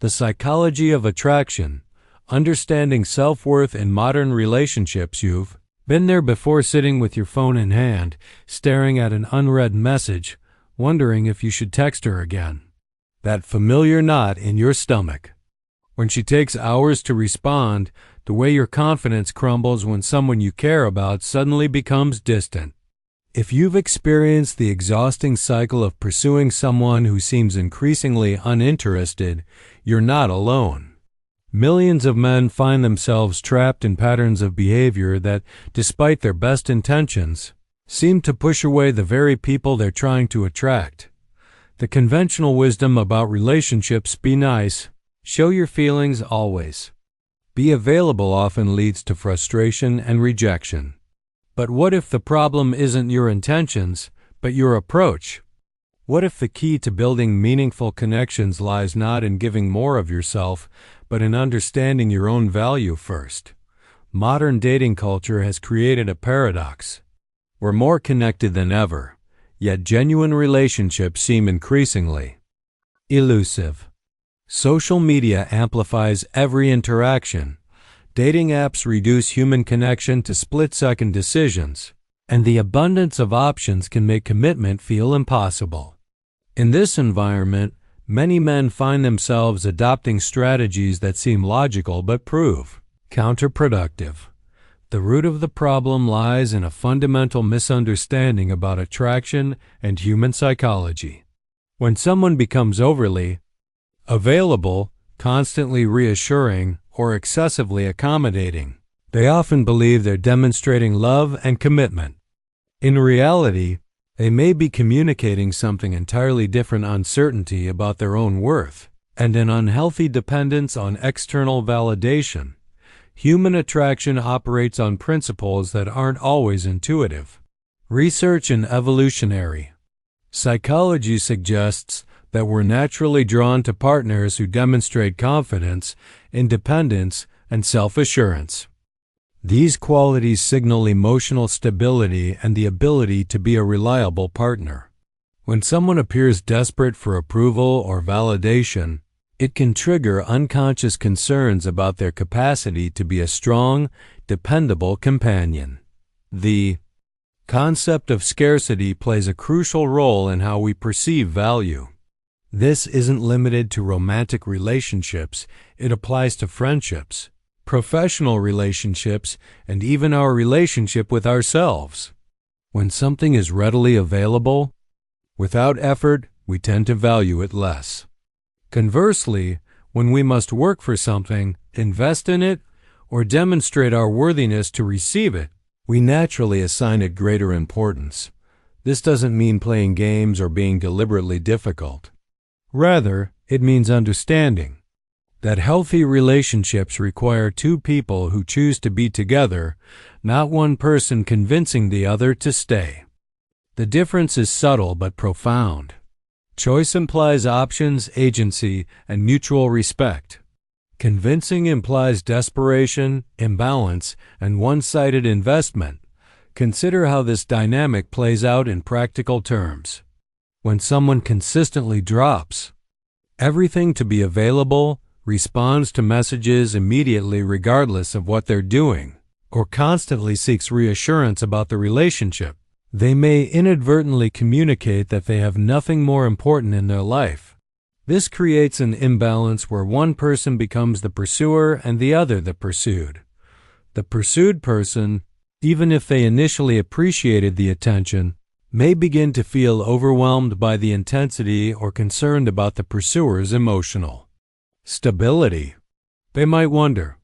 The Psychology of Attraction, Understanding Self-Worth in Modern Relationships. You've been there before, sitting with your phone in hand, staring at an unread message, wondering if you should text her again. That familiar knot in your stomach. When she takes hours to respond, the way your confidence crumbles when someone you care about suddenly becomes distant. If you've experienced the exhausting cycle of pursuing someone who seems increasingly uninterested, you're not alone. Millions of men find themselves trapped in patterns of behavior that, despite their best intentions, seem to push away the very people they're trying to attract. The conventional wisdom about relationships, be nice, show your feelings always, be available, often leads to frustration and rejection. But what if the problem isn't your intentions, but your approach? What if the key to building meaningful connections lies not in giving more of yourself, but in understanding your own value first? Modern dating culture has created a paradox. We're more connected than ever, yet genuine relationships seem increasingly elusive. Social media amplifies every interaction. Dating apps reduce human connection to split-second decisions, and the abundance of options can make commitment feel impossible. In this environment, many men find themselves adopting strategies that seem logical but prove counterproductive. The root of the problem lies in a fundamental misunderstanding about attraction and human psychology. When someone becomes overly available, constantly reassuring, or excessively accommodating, they often believe they're demonstrating love and commitment. In reality, they may be communicating something entirely different: uncertainty about their own worth, and an unhealthy dependence on external validation. Human attraction operates on principles that aren't always intuitive. Research in evolutionary psychology suggests that we're naturally drawn to partners who demonstrate confidence, independence, and self-assurance. These qualities signal emotional stability and the ability to be a reliable partner. When someone appears desperate for approval or validation, it can trigger unconscious concerns about their capacity to be a strong, dependable companion. The concept of scarcity plays a crucial role in how we perceive value. This isn't limited to romantic relationships. It applies to friendships, professional relationships, and even our relationship with ourselves. When something is readily available, without effort, we tend to value it less. Conversely, when we must work for something, invest in it, or demonstrate our worthiness to receive it, we naturally assign it greater importance. This doesn't mean playing games or being deliberately difficult. Rather, it means understanding that healthy relationships require two people who choose to be together, not one person convincing the other to stay. The difference is subtle but profound. Choice implies options, agency, and mutual respect. Convincing implies desperation, imbalance, and one-sided investment. Consider how this dynamic plays out in practical terms. When someone consistently drops everything to be available, responds to messages immediately regardless of what they're doing, or constantly seeks reassurance about the relationship, they may inadvertently communicate that they have nothing more important in their life. This creates an imbalance where one person becomes the pursuer and the other the pursued. The pursued person, even if they initially appreciated the attention, may begin to feel overwhelmed by the intensity or concerned about the pursuer's emotional stability. They might wonder,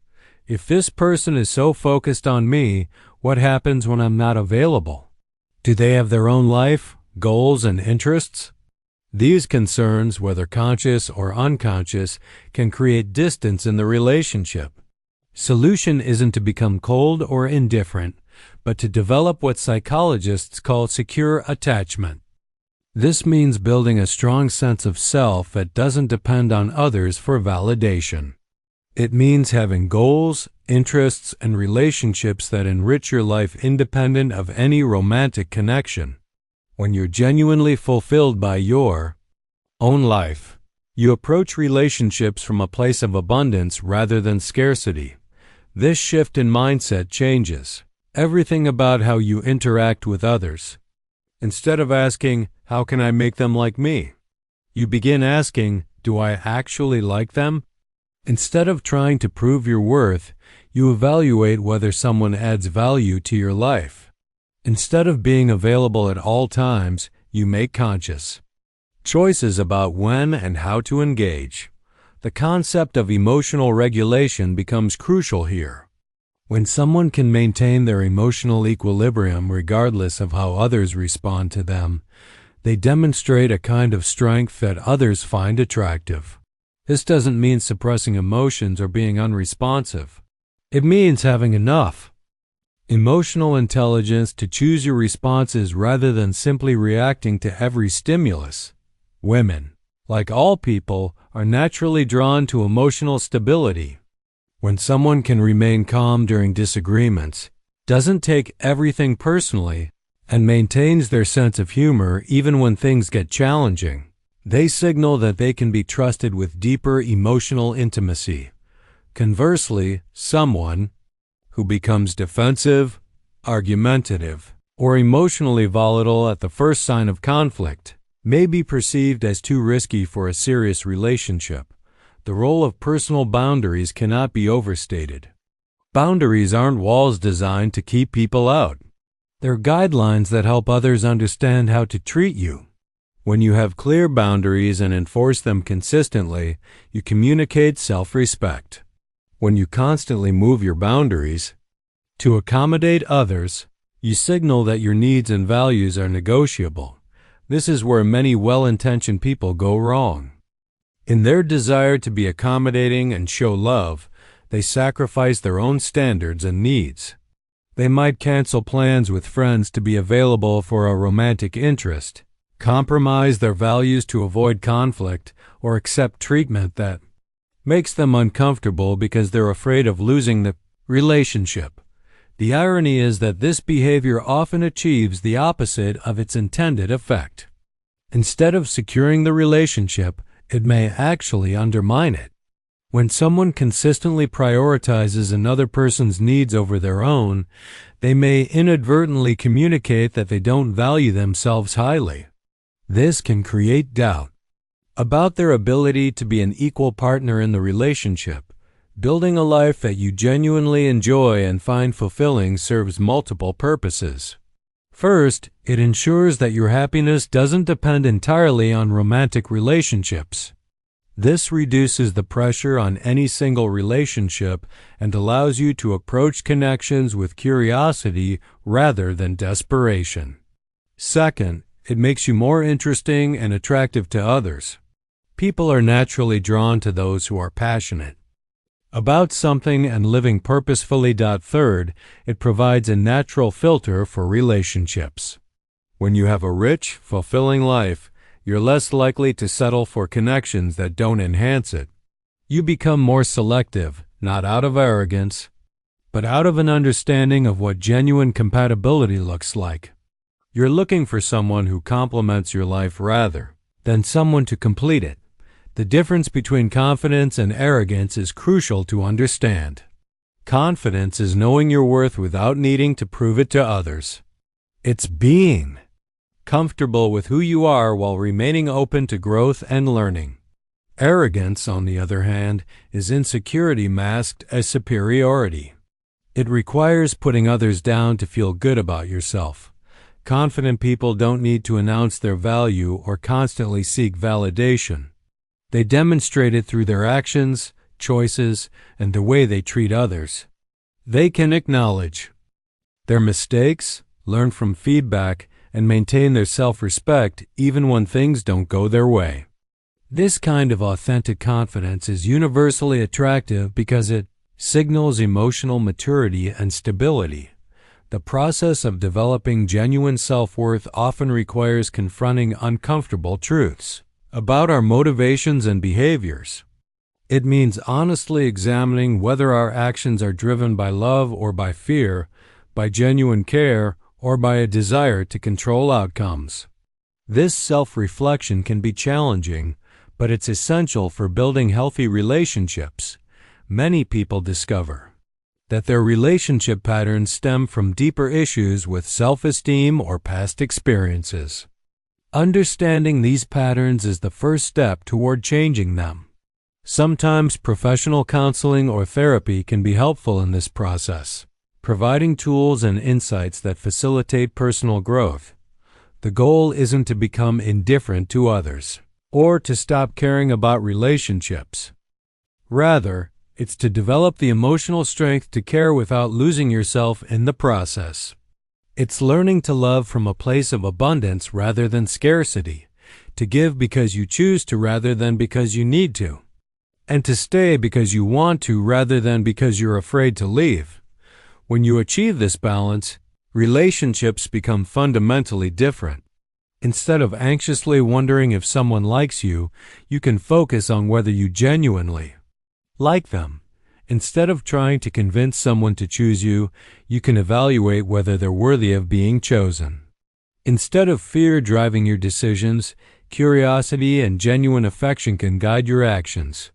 if this person is so focused on me, what happens when I'm not available? Do they have their own life, goals, and interests? These concerns, whether conscious or unconscious, can create distance in the relationship. Solution isn't to become cold or indifferent, but to develop what psychologists call secure attachment. This means building a strong sense of self that doesn't depend on others for validation. It means having goals, interests, and relationships that enrich your life independent of any romantic connection. When you're genuinely fulfilled by your own life, You approach relationships from a place of abundance rather than scarcity. This shift in mindset changes everything about how you interact with others. Instead of asking, "How can I make them like me?" you begin asking, "Do I actually like them?" Instead of trying to prove your worth, you evaluate whether someone adds value to your life. Instead of being available at all times, you make conscious choices about when and how to engage. The concept of emotional regulation becomes crucial here. When someone can maintain their emotional equilibrium regardless of how others respond to them, they demonstrate a kind of strength that others find attractive. This doesn't mean suppressing emotions or being unresponsive. It means having enough emotional intelligence to choose your responses rather than simply reacting to every stimulus. Women, like all people, are naturally drawn to emotional stability. When someone can remain calm during disagreements, doesn't take everything personally, and maintains their sense of humor even when things get challenging, they signal that they can be trusted with deeper emotional intimacy. Conversely, someone who becomes defensive, argumentative, or emotionally volatile at the first sign of conflict may be perceived as too risky for a serious relationship. The role of personal boundaries cannot be overstated. Boundaries aren't walls designed to keep people out. They're guidelines that help others understand how to treat you. When you have clear boundaries and enforce them consistently, you communicate self-respect. When you constantly move your boundaries to accommodate others, you signal that your needs and values are negotiable. This is where many well-intentioned people go wrong. In their desire to be accommodating and show love, they sacrifice their own standards and needs. They might cancel plans with friends to be available for a romantic interest, compromise their values to avoid conflict, or accept treatment that makes them uncomfortable because they're afraid of losing the relationship. The irony is that this behavior often achieves the opposite of its intended effect. Instead of securing the relationship, it may actually undermine it. When someone consistently prioritizes another person's needs over their own, they may inadvertently communicate that they don't value themselves highly. This can create doubt about their ability to be an equal partner in the relationship. Building a life that you genuinely enjoy and find fulfilling serves multiple purposes. First, it ensures that your happiness doesn't depend entirely on romantic relationships. This reduces the pressure on any single relationship and allows you to approach connections with curiosity rather than desperation. Second, it makes you more interesting and attractive to others. People are naturally drawn to those who are passionate about something and living purposefully. Third, it provides a natural filter for relationships. When you have a rich, fulfilling life, you're less likely to settle for connections that don't enhance it. You become more selective, not out of arrogance, but out of an understanding of what genuine compatibility looks like. You're looking for someone who complements your life rather than someone to complete it. The difference between confidence and arrogance is crucial to understand. Confidence is knowing your worth without needing to prove it to others. It's being comfortable with who you are while remaining open to growth and learning. Arrogance, on the other hand, is insecurity masked as superiority. It requires putting others down to feel good about yourself. Confident people don't need to announce their value or constantly seek validation. They demonstrate it through their actions, choices, and the way they treat others. They can acknowledge their mistakes, learn from feedback, and maintain their self-respect even when things don't go their way. This kind of authentic confidence is universally attractive because it signals emotional maturity and stability. The process of developing genuine self-worth often requires confronting uncomfortable truths about our motivations and behaviors. It means honestly examining whether our actions are driven by love or by fear, by genuine care, or by a desire to control outcomes. This self-reflection can be challenging, but it's essential for building healthy relationships. Many people discover that their relationship patterns stem from deeper issues with self-esteem or past experiences. Understanding these patterns is the first step toward changing them. Sometimes professional counseling or therapy can be helpful in this process, providing tools and insights that facilitate personal growth. The goal isn't to become indifferent to others or to stop caring about relationships. Rather, it's to develop the emotional strength to care without losing yourself in the process. It's learning to love from a place of abundance rather than scarcity, to give because you choose to rather than because you need to, and to stay because you want to rather than because you're afraid to leave. When you achieve this balance, relationships become fundamentally different. Instead of anxiously wondering if someone likes you, you can focus on whether you genuinely like them. Instead of trying to convince someone to choose you, you can evaluate whether they're worthy of being chosen. Instead of fear driving your decisions, curiosity and genuine affection can guide your actions.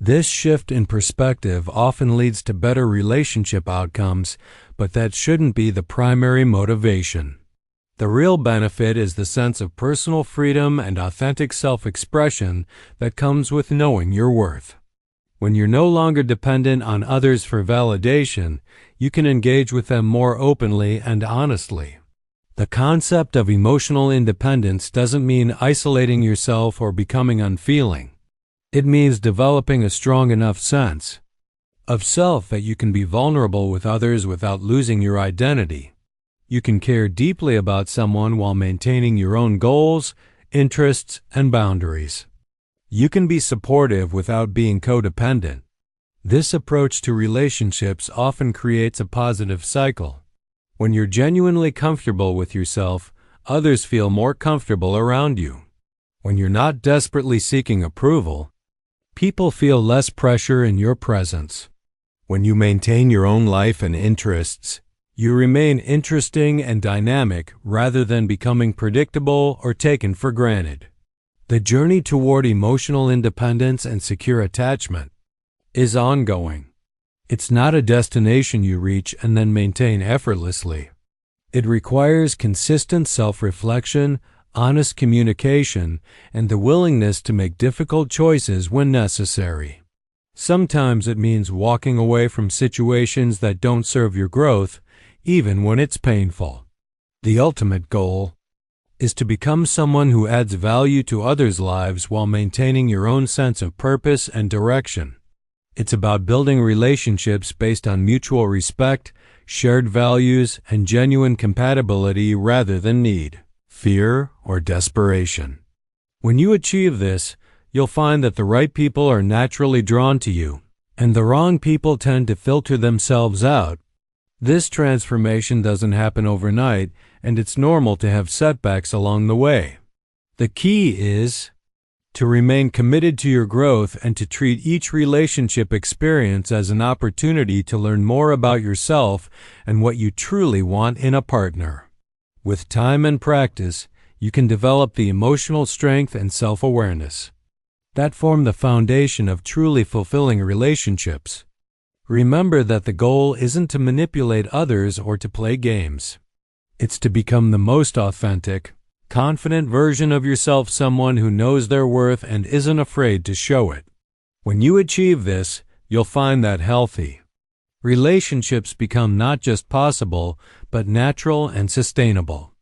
This shift in perspective often leads to better relationship outcomes, but that shouldn't be the primary motivation. The real benefit is the sense of personal freedom and authentic self-expression that comes with knowing your worth. When you're no longer dependent on others for validation, you can engage with them more openly and honestly. The concept of emotional independence doesn't mean isolating yourself or becoming unfeeling. It means developing a strong enough sense of self that you can be vulnerable with others without losing your identity. You can care deeply about someone while maintaining your own goals, interests, and boundaries. You can be supportive without being codependent. This approach to relationships often creates a positive cycle. When you're genuinely comfortable with yourself, others feel more comfortable around you. When you're not desperately seeking approval, people feel less pressure in your presence. When you maintain your own life and interests, you remain interesting and dynamic rather than becoming predictable or taken for granted. The journey toward emotional independence and secure attachment is ongoing. It's not a destination you reach and then maintain effortlessly. It requires consistent self-reflection, honest communication, and the willingness to make difficult choices when necessary. Sometimes it means walking away from situations that don't serve your growth, even when it's painful. The ultimate goal is to become someone who adds value to others' lives while maintaining your own sense of purpose and direction. It's about building relationships based on mutual respect, shared values, and genuine compatibility rather than need, fear, or desperation. When you achieve this, you'll find that the right people are naturally drawn to you, and the wrong people tend to filter themselves out. This transformation doesn't happen overnight, and it's normal to have setbacks along the way. The key is to remain committed to your growth and to treat each relationship experience as an opportunity to learn more about yourself and what you truly want in a partner. With time and practice, you can develop the emotional strength and self-awareness that form the foundation of truly fulfilling relationships. Remember that the goal isn't to manipulate others or to play games. It's to become the most authentic, confident version of yourself, someone who knows their worth and isn't afraid to show it. When you achieve this, you'll find that healthy relationships become not just possible, but natural and sustainable.